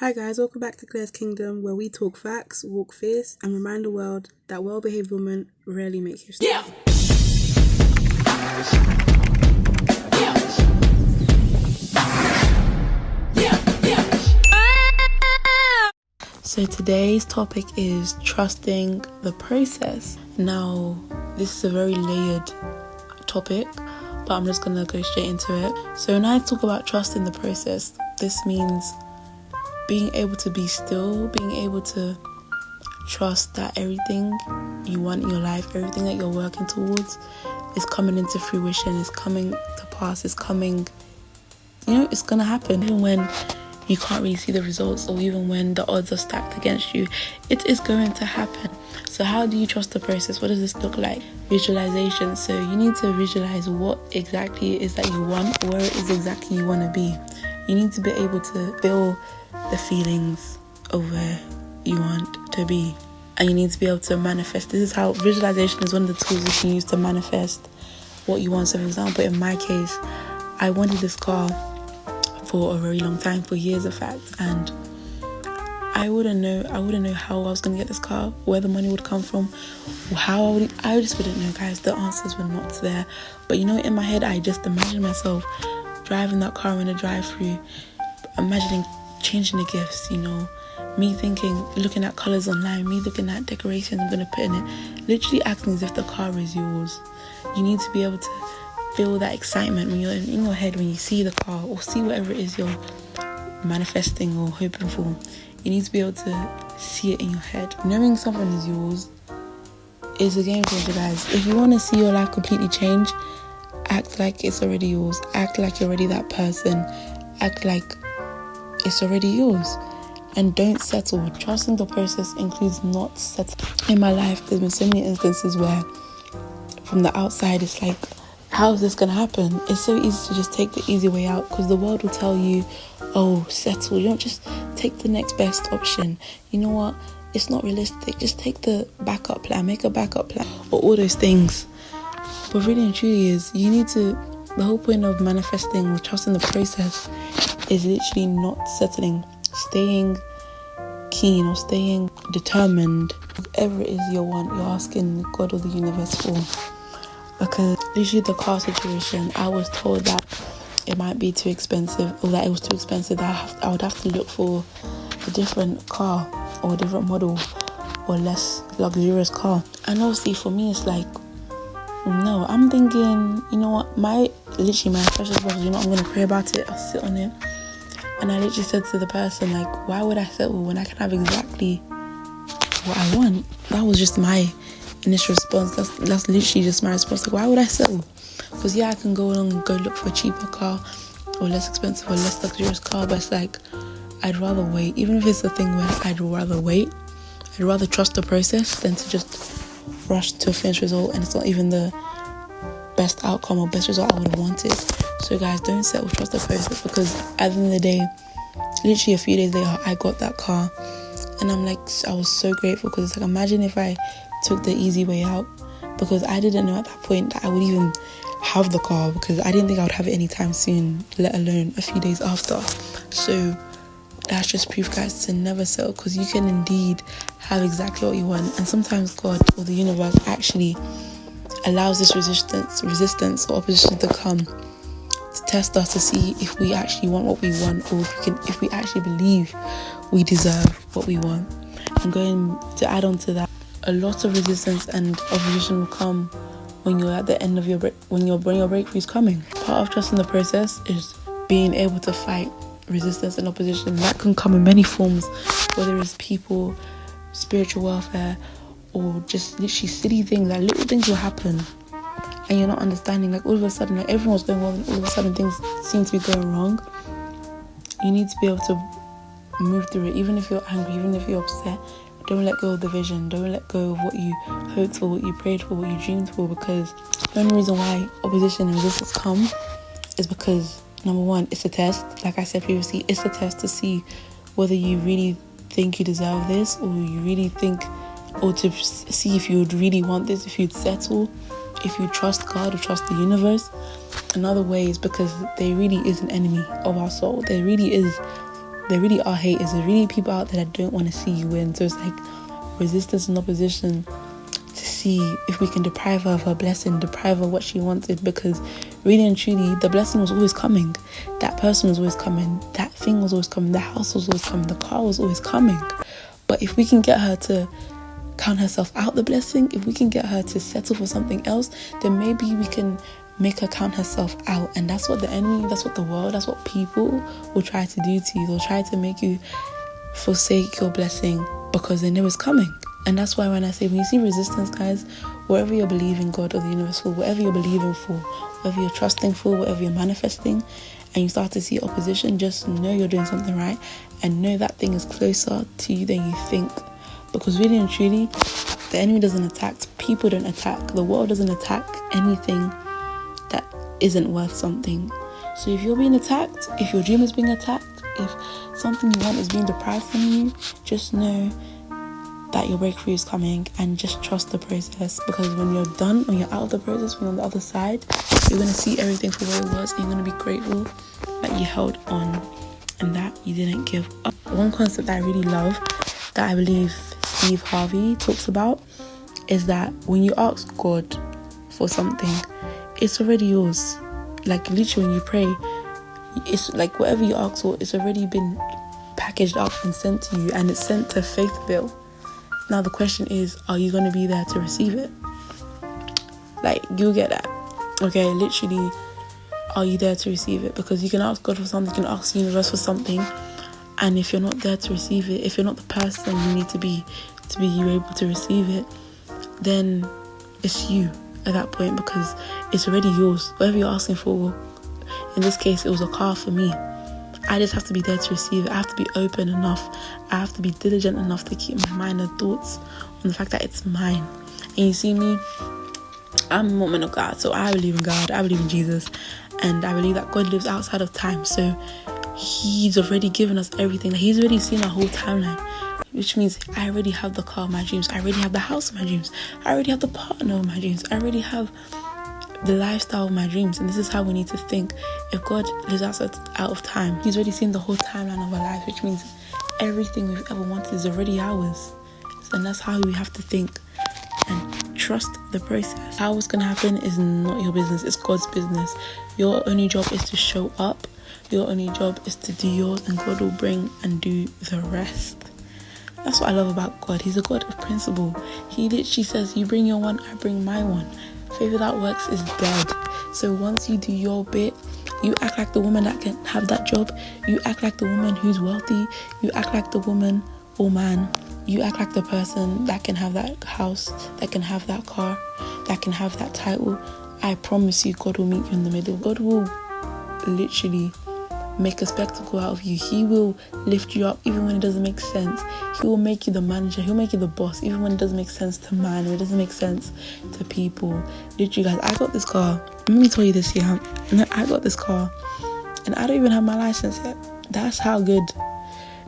Hi guys, welcome back to Clare's Kingdom, where we talk facts, walk fierce, and remind the world that well-behaved women rarely make history. So today's topic is trusting the process. Now, this is a very layered topic, but I'm just gonna go straight into it. So when I talk about trusting the process, this means being able to be still, being able to trust that everything you want in your life, everything that you're working towards is coming into fruition, is coming to pass, is coming, it's gonna happen. Even when you can't really see the results, or even when the odds are stacked against you, it is going to happen. So how do you trust the process? What does this look like? Visualization. So you need to visualize what exactly it is that you want, where it is exactly you want to be. You need to be able to feel the feelings of where you want to be, and you need to be able to manifest. This is how visualization is one of the tools you can use to manifest what you want. So for example, in my case, I wanted this car for a very long time, for years in fact, and I wouldn't know how I was going to get this car, where the money would come from, I just wouldn't know, guys. The answers were not there. But in my head, I just imagined myself driving that car in a drive-through, imagining changing the gifts, me thinking, looking at colours online, me looking at decorations I'm going to put in it, literally acting as if the car is yours. You need to be able to feel that excitement when you're in your head, when you see the car or see whatever it is you're manifesting or hoping for. You need to be able to see it in your head. Knowing something is yours is a game changer, guys. If you want to see your life completely change, act like it's already yours. Act like you're already that person. Act like it's already yours. And don't settle. Trusting the process includes not settling. In my life, there's been so many instances where from the outside it's like, how is this going to happen? It's so easy to just take the easy way out, because the world will tell you, oh, settle. You don't just take the next best option. You know what? It's not realistic. Just take the backup plan. Make a backup plan. Or all those things. But really and truly the whole point of manifesting or trusting the process is literally not settling. Staying keen or staying determined. Whatever it is you want, you're asking God or the universe for. Because literally the car situation, I was told that it might be too expensive, or that it was too expensive, that I would have to look for a different car or a different model or less luxurious car. And obviously for me it's like, no, I'm thinking, you know what, my precious brother, I'm going to pray about it, I'll sit on it. And I literally said to the person, like, why would I settle when I can have exactly what I want? That was just my initial response. That's literally just my response. Like, why would I settle? Because I can go along and go look for a cheaper car or less expensive or less luxurious car, but it's like, I'd rather wait. Even if it's a thing where I'd rather wait, I'd rather trust the process than to just rush to a finished result and it's not even the best outcome or best result I would have wanted. So guys, don't settle, trust the process, because at the end of the day, literally a few days later, I got that car, and I'm like, I was so grateful, because it's like, imagine if I took the easy way out, because I didn't know at that point that I would even have the car, because I didn't think I would have it anytime soon, let alone a few days after. So that's just proof, guys, to never settle, because you can indeed have exactly what you want. And sometimes God or the universe actually allows this resistance or opposition to come to test us, to see if we actually want what we want, or if we actually believe we deserve what we want. And going to add on to that, a lot of resistance and opposition will come when you're at the end of when your breakthrough is coming. Part of trusting the process is being able to fight resistance and opposition. That can come in many forms, whether it's people, spiritual welfare, or just literally silly things. Like, little things will happen and you're not understanding. Like, all of a sudden, like, everyone's going well, and all of a sudden things seem to be going wrong. You need to be able to move through it. Even if you're angry, even if you're upset, don't let go of the vision. Don't let go of what you hoped for, what you prayed for, what you dreamed for, because the only reason why opposition and resistance come is because, number one, it's a test. Like I said previously, it's a test to see whether you really think you deserve this, or you really think, or to see if you would really want this, if you'd settle, if you trust God or trust the universe. Another way is because there really is an enemy of our soul. There really is there really are haters. There's really people out there that don't want to see you win. So it's like resistance and opposition to see if we can deprive her of her blessing, deprive her of what she wanted, because really and truly the blessing was always coming. That person was always coming, that thing was always coming, the house was always coming, the car was always coming. But if we can get her to count herself out the blessing, if we can get her to settle for something else, then maybe we can make her count herself out. And that's what the enemy, that's what the world, that's what people will try to do to you. They'll try to make you forsake your blessing because they know it's coming. And that's why when I say, when you see resistance, guys, wherever you're believing God or the universe for, whatever you're believing for, whatever you're trusting for, whatever you're manifesting, and you start to see opposition, just know you're doing something right, and know that thing is closer to you than you think. Because really and truly, the enemy doesn't attack, people don't attack, the world doesn't attack anything that isn't worth something. So if you're being attacked, if your dream is being attacked, if something you want is being deprived from you, just know that your breakthrough is coming, and just trust the process. Because when you're done, when you're out of the process, when you're on the other side, you're going to see everything for what it was, and you're going to be grateful that you held on and that you didn't give up. One concept that I really love, that I believe Steve Harvey talks about, is that when you ask God for something, it's already yours. Like literally when you pray, it's like whatever you ask for, it's already been packaged up and sent to you, and it's sent to Faithville. Now the question is, are you going to be there to receive it? Like, you'll get that. Okay, literally, are you there to receive it? Because you can ask God for something, you can ask the universe for something, and if you're not there to receive it, if you're not the person you need to be you able to receive it, then it's you at that point, because it's already yours. Whatever you're asking for, in this case, it was a car for me. I just have to be there to receive it. I have to be open enough. I have to be diligent enough to keep my mind and thoughts on the fact that it's mine. And you see me, I'm a woman of God, so I believe in God, I believe in Jesus, and I believe that God lives outside of time. So He's already given us everything. He's already seen our whole timeline, which means I already have the car of my dreams. I already have the house of my dreams. I already have the partner of my dreams. I already have the lifestyle of my dreams. And this is how we need to think. If God lives outside out of time, He's already seen the whole timeline of our lives, which means everything we've ever wanted is already ours. And that's how we have to think and trust the process. How it's going to happen is not your business, it's God's business. Your only job is to show up. Your only job is to do yours, and God will bring and do the rest. That's what I love about God. He's a God of principle. He literally says, you bring your one, I bring my one. Faith without works is dead. So once you do your bit, you act like the woman that can have that job. You act like the woman who's wealthy. You act like the woman or man. You act like the person that can have that house, that can have that car, that can have that title. I promise you, God will meet you in the middle. God will literally make a spectacle out of you. He will lift you up even when it doesn't make sense. He will make you the manager. He'll make you the boss even when it doesn't make sense to man, when it doesn't make sense to people. Literally, guys, I got this car. Let me tell you this, yeah. I got this car and I don't even have my license yet. That's how good.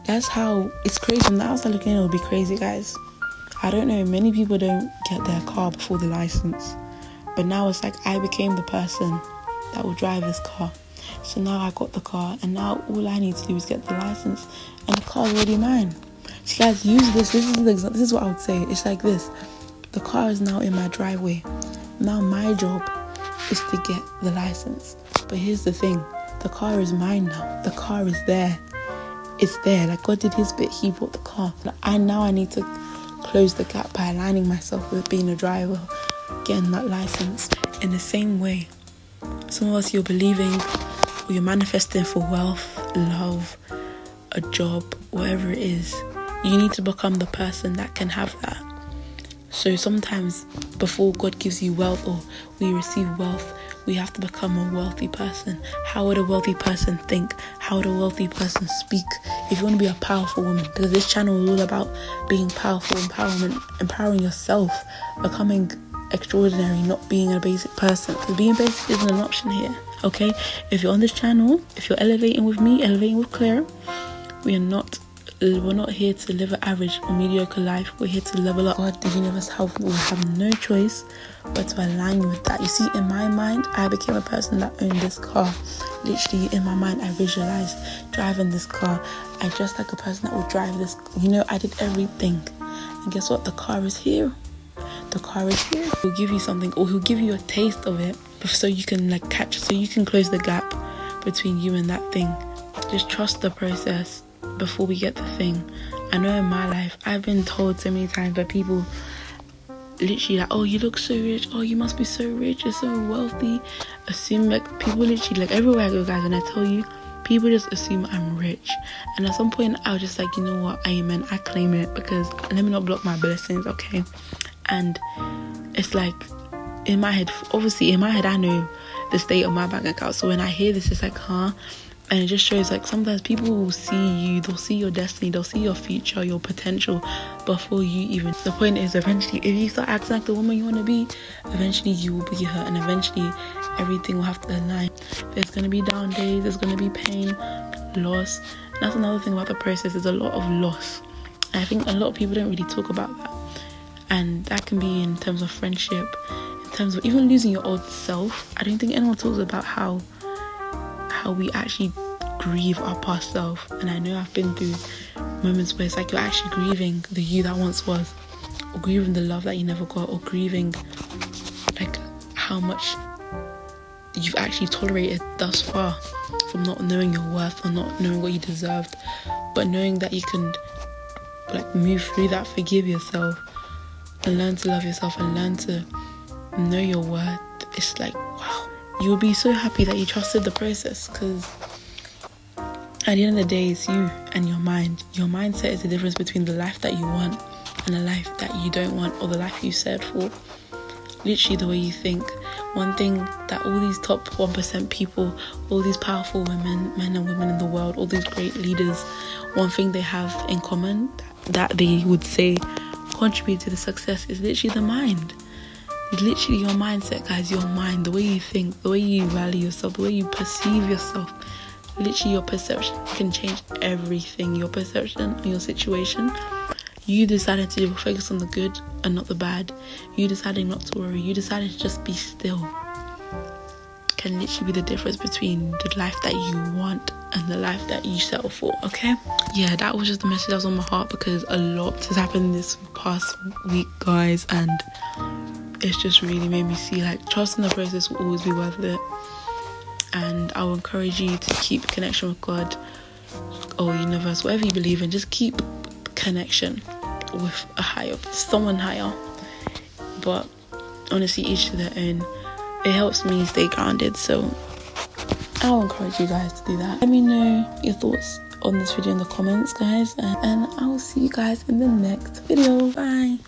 That's how it's crazy. From the outside looking in, it'll be crazy, guys. I don't know, many people don't get their car before the license, but now it's like I became the person that will drive this car. So now I got the car, and now all I need to do is get the license, and the car is already mine. So guys, use this. This is what I would say. It's like this. The car is now in my driveway. Now my job is to get the license. But here's the thing. The car is mine now. The car is there. It's there. Like God did His bit. He bought the car. And now I need to close the gap by aligning myself with being a driver, getting that license. In the same way, some of us, you're believing or you're manifesting for wealth, love, a job, whatever it is. You need to become the person that can have that. So sometimes before God gives you wealth or we receive wealth, we have to become a wealthy person. How would a wealthy person think? How would a wealthy person speak? If you want to be a powerful woman, because this channel is all about being powerful, empowerment, empowering yourself, becoming extraordinary, not being a basic person. Because being basic isn't an option here, okay? If you're on this channel, if you're elevating with me, elevating with Clare, we are not we're not here to live an average or mediocre life. We're here to level up. God, the universe will have no choice but to align with that. You see, in my mind, I became a person that owned this car. Literally, in my mind, I visualized driving this car. I dressed like a person that would drive this. I did everything. And guess what? The car is here. The car is here. He'll give you something, or he'll give you a taste of it, so you can so you can close the gap between you and that thing. Just trust the process before we get the thing. I know in my life, I've been told so many times by people, literally like, oh, you look so rich, oh, you must be so rich, you're so wealthy. Assume, people literally, everywhere I go, guys, when I tell you, people just assume I'm rich. And at some point I was just like, you know what, amen, I claim it, because let me not block my blessings, okay? And it's like, in my head, I know the state of my bank account. So when I hear this, it's like, huh? And it just shows, sometimes people will see you, they'll see your destiny, they'll see your future, your potential before you even. The point is, eventually, if you start acting like the woman you want to be, eventually you will be her, and eventually everything will have to align. There's going to be down days, there's going to be pain, loss. And that's another thing about the process, there's a lot of loss. And I think a lot of people don't really talk about that. And that can be in terms of friendship, in terms of even losing your old self. I don't think anyone talks about how we actually grieve our past self. And I know I've been through moments where it's like you're actually grieving the you that once was, or grieving the love that you never got, or grieving how much you've actually tolerated thus far from not knowing your worth or not knowing what you deserved. But knowing that you can move through that, forgive yourself, and learn to love yourself, and learn to know your worth. It's wow, you'll be so happy that you trusted the process, because at the end of the day, it's you and your mind. Your mindset is the difference between the life that you want and the life that you don't want, or the life you set for. Literally the way you think. One thing that all these top 1% people, all these powerful women, men and women in the world, all these great leaders, one thing they have in common that they would say contribute to the success is literally the mind. It's literally your mindset, guys. Your mind, the way you think, the way you value yourself, the way you perceive yourself. Literally your perception can change everything. Your perception on your situation. You decided to focus on the good and not the bad. You decided not to worry. You decided to just be still. Can literally be the difference between the life that you want and the life that you settle for, okay? Yeah, that was just the message that was on my heart, because a lot has happened this past week, guys, and it's just really made me see trust in the process will always be worth it. And I will encourage you to keep connection with God or universe, whatever you believe in. Just keep connection with someone higher. But honestly, each to their own. It helps me stay grounded, so I'll encourage you guys to do that. Let me know your thoughts on this video in the comments, guys, and I will see you guys in the next video. Bye.